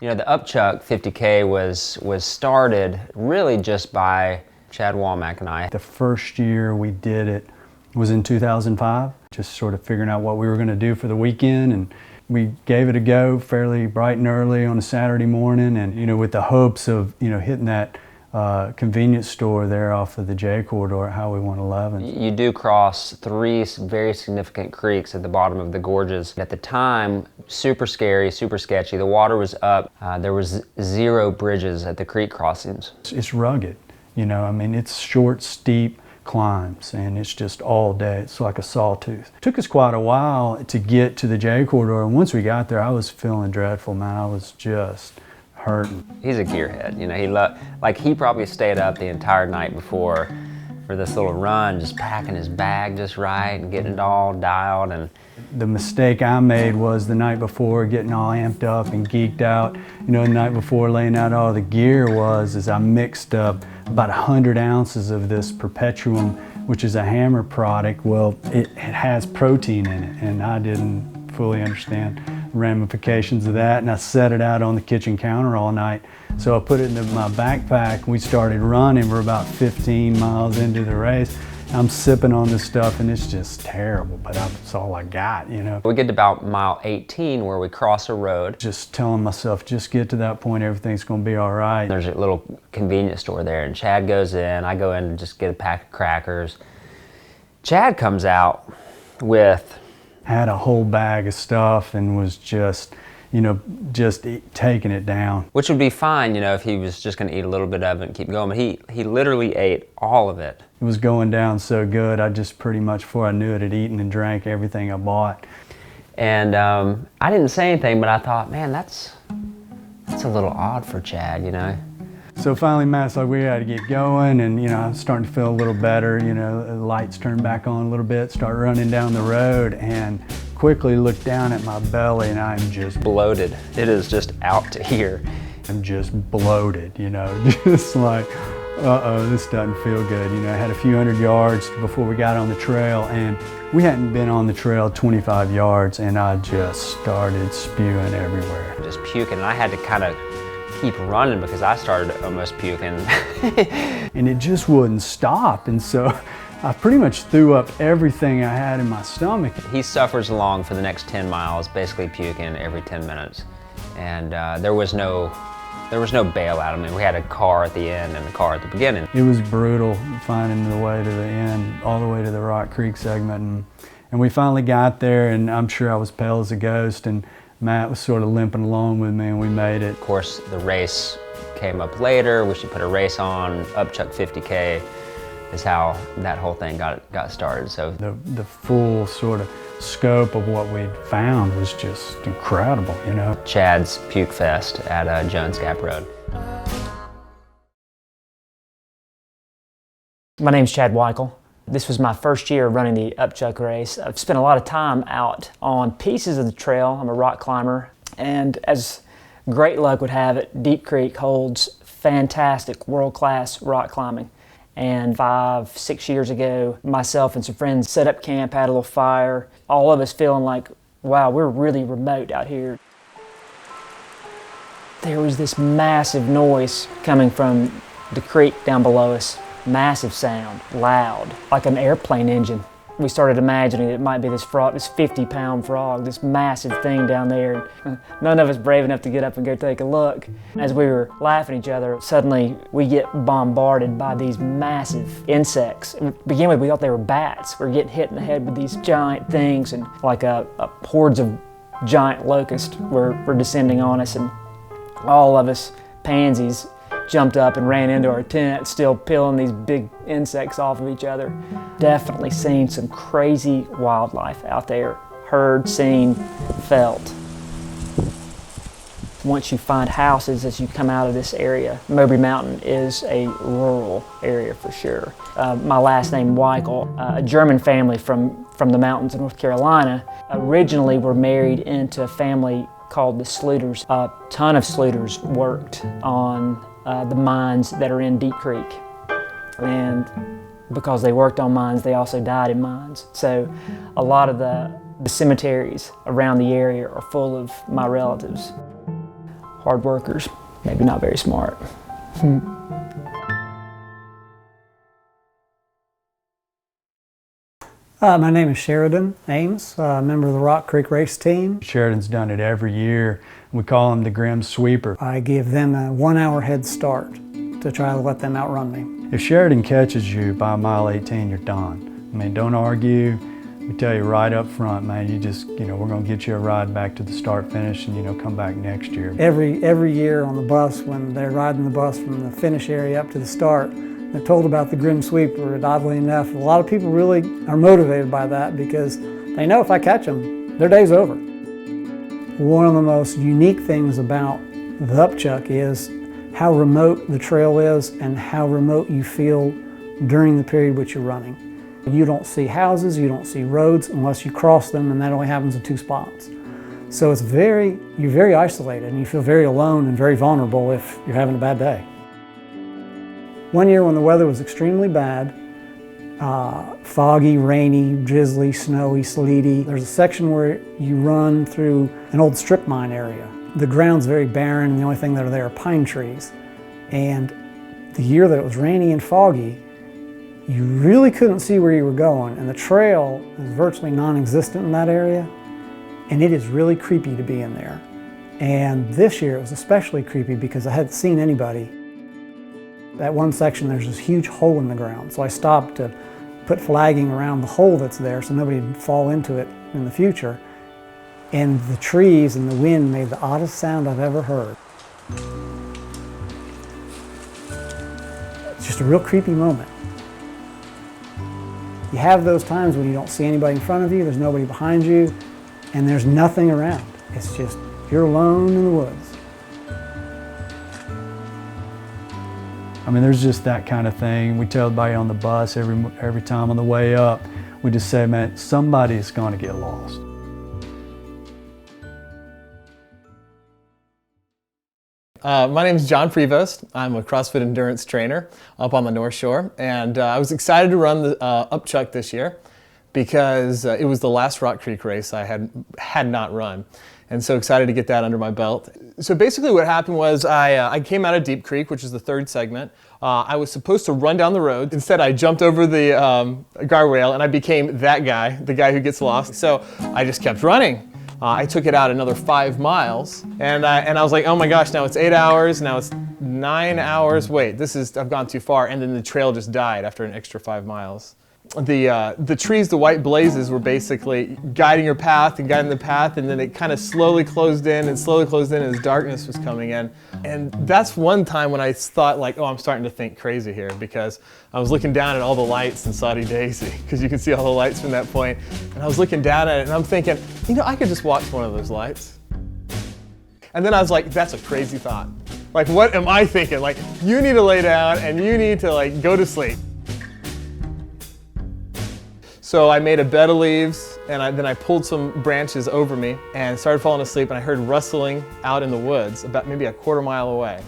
You know, the Upchuck 50K was started really just by Chad Womack and I. The first year we did it was in 2005, just sort of figuring out what we were going to do for the weekend, and we gave it a go fairly bright and early on a Saturday morning, and you know, with the hopes of hitting that convenience store there off of the J corridor at Highway 111. You do cross 3 very significant creeks at the bottom of the gorges. At the time, super scary, super sketchy. The water was up. There was 0 bridges at the creek crossings. It's rugged, you know. I mean, it's short, steep climbs, and it's just all day. It's like a sawtooth. It took us quite a while to get to the J corridor, and once we got there, I was feeling dreadful, man. I was just hurting. He's a gearhead, you know. He probably stayed up the entire night before for this little run, just packing his bag just right and getting it all dialed. And the mistake I made was the night before getting all amped up and geeked out. You know, the night before laying out all the gear was I mixed up about 100 ounces of this Perpetuum, which is a hammer product. Well, it has protein in it, and I didn't fully understand ramifications of that, and I set it out on the kitchen counter all night. So I put it into my backpack. We started running. We're about 15 miles into the race. I'm sipping on this stuff, and it's just terrible, but that's all I got, you know. We get to about mile 18 where we cross a road. Just telling myself, just get to that point, everything's gonna be all right. There's a little convenience store there, and Chad goes in. I go in and just get a pack of crackers. Chad comes out with had a whole bag of stuff and was just, just taking it down. Which would be fine, if he was just gonna eat a little bit of it and keep going, but he literally ate all of it. It was going down so good, I just pretty much, before I knew it, had eaten and drank everything I bought. And I didn't say anything, but I thought, man, that's a little odd for Chad, So finally, Matt's like, we gotta get going, and I'm starting to feel a little better. The lights turn back on a little bit, start running down the road, and quickly look down at my belly, and I'm just bloated. It is just out to here. I'm just bloated, just like, uh-oh, this doesn't feel good. I had a few hundred yards before we got on the trail, and we hadn't been on the trail 25 yards, and I just started spewing everywhere. Just puking, and I had to kind of keep running because I started almost puking. And it just wouldn't stop, and so I pretty much threw up everything I had in my stomach. He suffers along for the next 10 miles, basically puking every 10 minutes. And there was no bailout. I mean, we had a car at the end and a car at the beginning. It was brutal finding the way to the end, all the way to the Rock Creek segment. And we finally got there, and I'm sure I was pale as a ghost, and Matt was sort of limping along with me, and we made it. Of course, the race came up later. We should put a race on. Upchuck 50K is how that whole thing got started. So the full sort of scope of what we'd found was just incredible, Chad's Puke Fest at Jones Gap Road. My name's Chad Weichel. This was my first year running the Upchuck race. I've spent a lot of time out on pieces of the trail. I'm a rock climber, and as great luck would have it, Deep Creek holds fantastic world-class rock climbing. And 5-6 years ago, myself and some friends set up camp, had a little fire, all of us feeling like, wow, we're really remote out here. There was this massive noise coming from the creek down below us. Massive sound, loud, like an airplane engine. We started imagining it might be this frog, this 50-pound frog, this massive thing down there. None of us brave enough to get up and go take a look. As we were laughing at each other, suddenly we get bombarded by these massive insects. To begin with, we thought they were bats. We were getting hit in the head with these giant things, and like a hordes of giant locusts were descending on us, and all of us pansies jumped up and ran into our tent, still peeling these big insects off of each other. Definitely seen some crazy wildlife out there. Heard, seen, felt. Once you find houses as you come out of this area, Mowbray Mountain is a rural area for sure. My last name, Weichel, a German family from the mountains of North Carolina, originally were married into a family called the Sluters. A ton of Sluters worked on the mines that are in Deep Creek. And because they worked on mines, they also died in mines. So a lot of the cemeteries around the area are full of my relatives. hard workers, maybe not very smart. My name is Sheridan Ames, member of the Rock Creek race team. Sheridan's done it every year. We call him the Grim Sweeper. I give them a 1 hour head start to try to let them outrun me. If Sheridan catches you by mile 18, you're done. I mean, don't argue. We tell you right up front, man, you just, we're gonna get you a ride back to the start finish and, come back next year. Every year on the bus, when they're riding the bus from the finish area up to the start, they're told about the Grim Sweeper, and oddly enough, a lot of people really are motivated by that because they know if I catch them, their day's over. One of the most unique things about the Upchuck is how remote the trail is and how remote you feel during the period which you're running. You don't see houses, you don't see roads unless you cross them, and that only happens in 2 spots. So you're very isolated and you feel very alone and very vulnerable if you're having a bad day. One year when the weather was extremely bad, foggy, rainy, drizzly, snowy, sleety, there's a section where you run through an old strip mine area. The ground's very barren and the only thing that are there are pine trees. And the year that it was rainy and foggy, you really couldn't see where you were going, and the trail is virtually non-existent in that area, and it is really creepy to be in there. And this year it was especially creepy because I hadn't seen anybody. At one section there's this huge hole in the ground, so I stopped to put flagging around the hole that's there so nobody would fall into it in the future. And the trees and the wind made the oddest sound I've ever heard. It's just a real creepy moment. You have those times when you don't see anybody in front of you, there's nobody behind you, and there's nothing around. It's just, you're alone in the woods. I mean, there's just that kind of thing. We tell everybody on the bus every time on the way up, we just say, man, somebody's going to get lost. My name is John Prevost. I'm a CrossFit endurance trainer up on the North Shore, and I was excited to run the Upchuck this year because it was the last Rock Creek race I had not run, and so excited to get that under my belt. So basically what happened was I came out of Deep Creek, which is the 3rd segment. I was supposed to run down the road. Instead, I jumped over the guardrail and I became that guy, the guy who gets lost. So I just kept running. I took it out another 5 miles, and I was like, oh my gosh, now it's 8 hours, now it's 9 hours. Wait, I've gone too far, and then the trail just died after an extra 5 miles. The trees, the white blazes, were basically guiding your path and guiding the path, and then it kind of slowly closed in as darkness was coming in. And that's one time when I thought, like, oh, I'm starting to think crazy here, because I was looking down at all the lights in Soddy Daisy, because you can see all the lights from that point, and I was looking down at it and I'm thinking, I could just watch one of those lights. And then I was like, that's a crazy thought. Like, what am I thinking? Like, you need to lay down and you need to, like, go to sleep. So I made a bed of leaves, and then I pulled some branches over me and started falling asleep, and I heard rustling out in the woods about maybe a quarter mile away.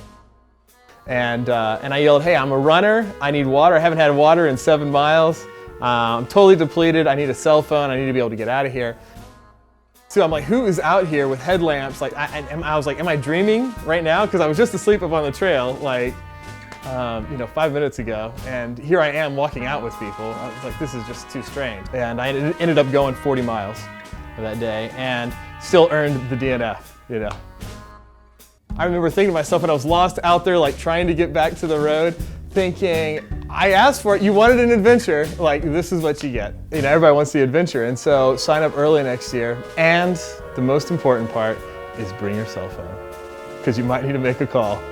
And I yelled, hey, I'm a runner, I need water, I haven't had water in 7 miles, I'm totally depleted, I need a cell phone, I need to be able to get out of here. So I'm like, who is out here with headlamps? Like, I was like, am I dreaming right now? Because I was just asleep up on the trail, like, 5 minutes ago, and here I am walking out with people. I was like, this is just too strange. And I ended up going 40 miles that day and still earned the DNF, I remember thinking to myself when I was lost out there, like trying to get back to the road, thinking, I asked for it, you wanted an adventure, like this is what you get. Everybody wants the adventure, and so sign up early next year. And the most important part is bring your cell phone, because you might need to make a call.